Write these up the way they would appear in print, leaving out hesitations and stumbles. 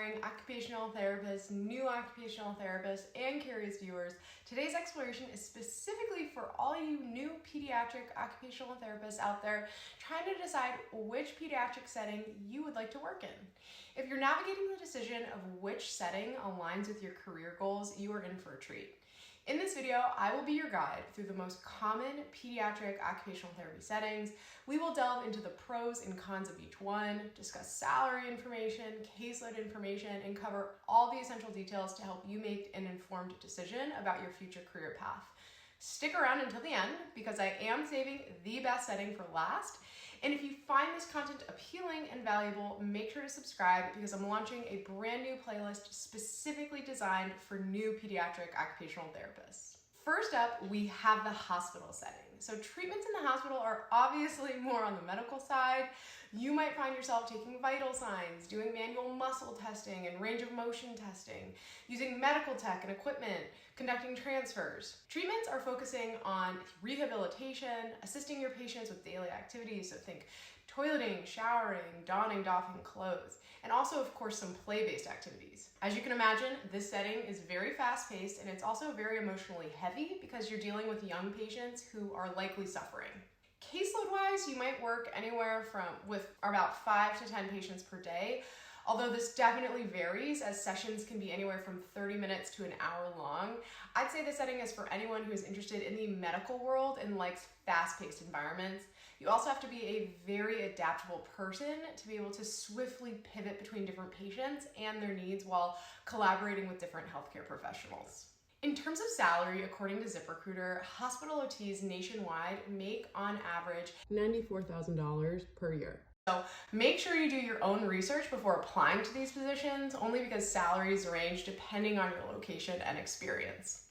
aspiring occupational therapists, new occupational therapists, and curious viewers. Today's exploration is specifically for all you new pediatric occupational therapists out there trying to decide which pediatric setting you would like to work in. If you're navigating the decision of which setting aligns with your career goals, you are in for a treat. In this video, I will be your guide through the most common pediatric occupational therapy settings. We will delve into the pros and cons of each one, discuss salary information, caseload information, and cover all the essential details to help you make an informed decision about your future career path. Stick around until the end because I am saving the best setting for last. And if you find this content appealing and valuable, make sure to subscribe because I'm launching a brand new playlist specifically designed for new pediatric occupational therapists. First up, we have the hospital setting. So treatments in the hospital are obviously more on the medical side. You might find yourself taking vital signs, doing manual muscle testing and range of motion testing, using medical tech and equipment, conducting transfers. Treatments are focusing on rehabilitation, assisting your patients with daily activities, so think toileting, showering, donning, doffing clothes, and also, of course, some play-based activities. As you can imagine, this setting is very fast-paced and it's also very emotionally heavy because you're dealing with young patients who are likely suffering. Caseload-wise, you might work anywhere with about 5 to 10 patients per day, although this definitely varies as sessions can be anywhere from 30 minutes to an hour long. I'd say the setting is for anyone who is interested in the medical world and likes fast-paced environments. You also have to be a very adaptable person to be able to swiftly pivot between different patients and their needs while collaborating with different healthcare professionals. In terms of salary, according to ZipRecruiter, hospital OTs nationwide make on average $94,000 per year. So make sure you do your own research before applying to these positions, only because salaries range depending on your location and experience.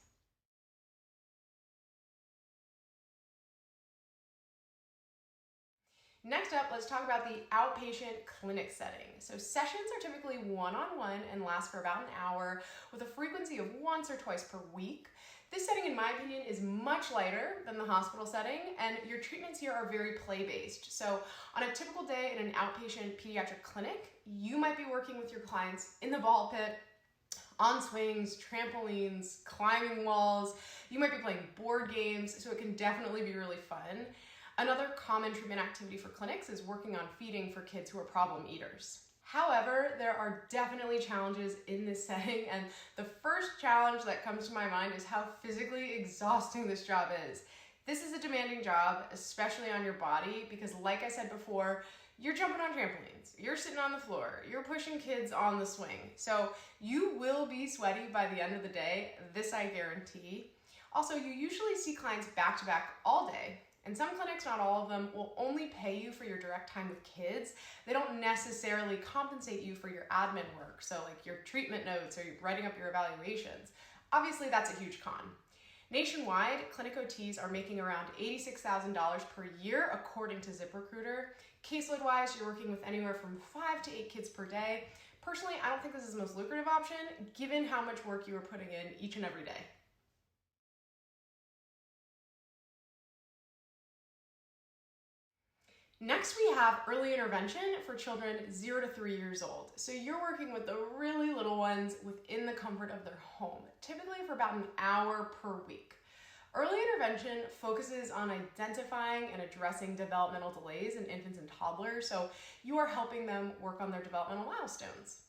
Next up, let's talk about the outpatient clinic setting. So sessions are typically one-on-one and last for about an hour with a frequency of once or twice per week. This setting, in my opinion, is much lighter than the hospital setting, and your treatments here are very play-based. So on a typical day in an outpatient pediatric clinic, you might be working with your clients in the ball pit, on swings, trampolines, climbing walls. You might be playing board games, so it can definitely be really fun. Another common treatment activity for clinics is working on feeding for kids who are problem eaters. However, there are definitely challenges in this setting, and the first challenge that comes to my mind is how physically exhausting this job is. This is a demanding job, especially on your body, because like I said before, you're jumping on trampolines, you're sitting on the floor, you're pushing kids on the swing. So you will be sweaty by the end of the day, this I guarantee. Also, you usually see clients back to back all day. And some clinics, not all of them, will only pay you for your direct time with kids. They don't necessarily compensate you for your admin work, so like your treatment notes or writing up your evaluations. Obviously, that's a huge con. Nationwide, clinic OTs are making around $86,000 per year, according to ZipRecruiter. Caseload-wise, you're working with anywhere from 5 to 8 kids per day. Personally, I don't think this is the most lucrative option, given how much work you are putting in each and every day. Next, we have early intervention for children 0 to 3 years old. So you're working with the really little ones within the comfort of their home, typically for about an hour per week. Early intervention focuses on identifying and addressing developmental delays in infants and toddlers, so you are helping them work on their developmental milestones.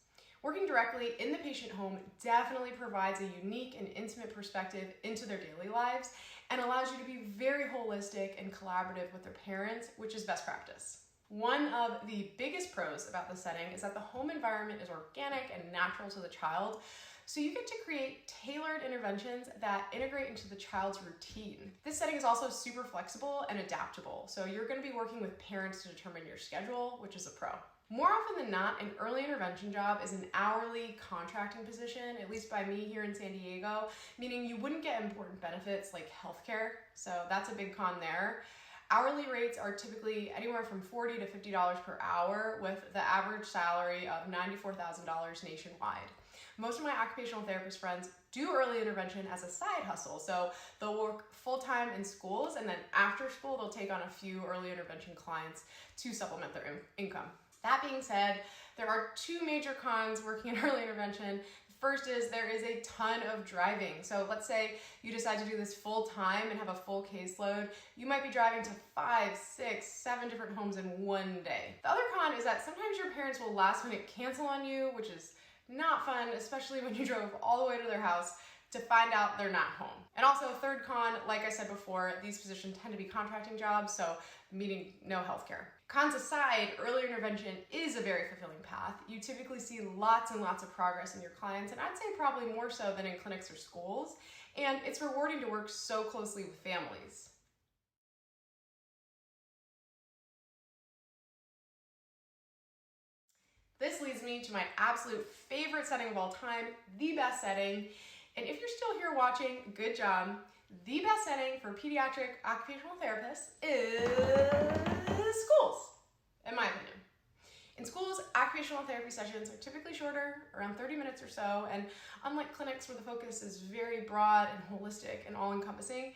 Working directly in the patient home definitely provides a unique and intimate perspective into their daily lives and allows you to be very holistic and collaborative with their parents, which is best practice. One of the biggest pros about the setting is that the home environment is organic and natural to the child, so you get to create tailored interventions that integrate into the child's routine. This setting is also super flexible and adaptable, so you're going to be working with parents to determine your schedule, which is a pro. More often than not, an early intervention job is an hourly contracting position, at least by me here in San Diego, meaning you wouldn't get important benefits like healthcare, so that's a big con there. Hourly rates are typically anywhere from $40 to $50 per hour, with the average salary of $94,000 nationwide. Most of my occupational therapist friends do early intervention as a side hustle, so they'll work full-time in schools, and then after school they'll take on a few early intervention clients to supplement their income. That being said, there are two major cons working in early intervention. First is there is a ton of driving. So let's say you decide to do this full time and have a full caseload. You might be driving to 5, 6, 7 different homes in one day. The other con is that sometimes your parents will last minute cancel on you, which is not fun, especially when you drove all the way to their house to find out they're not home. And also a third con, like I said before, these positions tend to be contracting jobs, so meaning no healthcare. Cons aside, early intervention is a very fulfilling path. You typically see lots and lots of progress in your clients, and I'd say probably more so than in clinics or schools, and it's rewarding to work so closely with families. This leads me to my absolute favorite setting of all time, the best setting. And if you're still here watching, good job. The best setting for pediatric occupational therapists is schools, in my opinion. In schools, occupational therapy sessions are typically shorter, around 30 minutes or so, and unlike clinics where the focus is very broad and holistic and all-encompassing,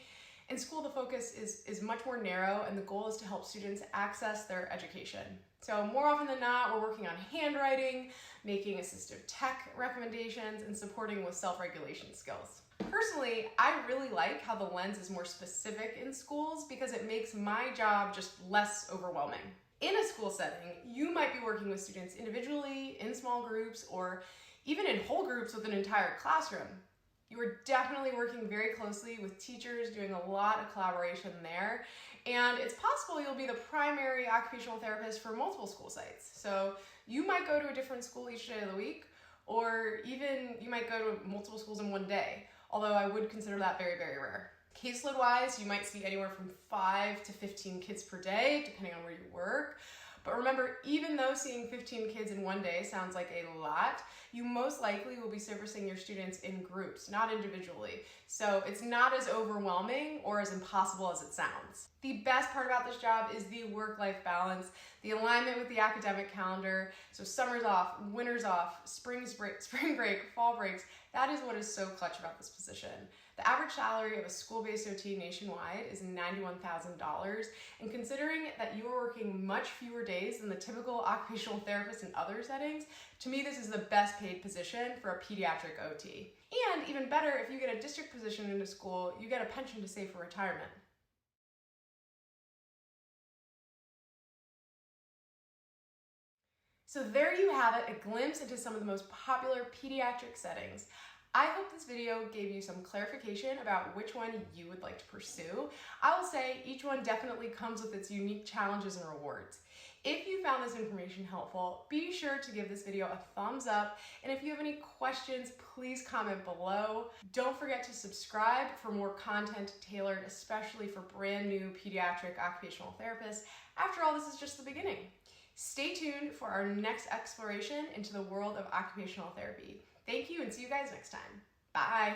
in school the focus is much more narrow, and the goal is to help students access their education. So more often than not, we're working on handwriting, making assistive tech recommendations, and supporting with self-regulation skills. Personally, I really like how the lens is more specific in schools because it makes my job just less overwhelming. In a school setting, you might be working with students individually, in small groups, or even in whole groups with an entire classroom. You are definitely working very closely with teachers, doing a lot of collaboration there, and it's possible you'll be the primary occupational therapist for multiple school sites. So you might go to a different school each day of the week, or even you might go to multiple schools in one day, although I would consider that very, very rare. Caseload-wise, you might see anywhere from 5 to 15 kids per day, depending on where you work. But remember, even though seeing 15 kids in one day sounds like a lot, you most likely will be servicing your students in groups, not individually. So it's not as overwhelming or as impossible as it sounds. The best part about this job is the work-life balance, the alignment with the academic calendar. So summer's off, winter's off, spring break, fall breaks. That is what is so clutch about this position. The average salary of a school-based OT nationwide is $91,000, and considering that you are working much fewer days than the typical occupational therapist in other settings, to me this is the best paid position for a pediatric OT. And even better, if you get a district position in a school, you get a pension to save for retirement. So there you have it, a glimpse into some of the most popular pediatric settings. I hope this video gave you some clarification about which one you would like to pursue. I will say each one definitely comes with its unique challenges and rewards. If you found this information helpful, be sure to give this video a thumbs up, and if you have any questions, please comment below. Don't forget to subscribe for more content tailored especially for brand new pediatric occupational therapists. After all, this is just the beginning. Stay tuned for our next exploration into the world of occupational therapy. Thank you, and see you guys next time. Bye.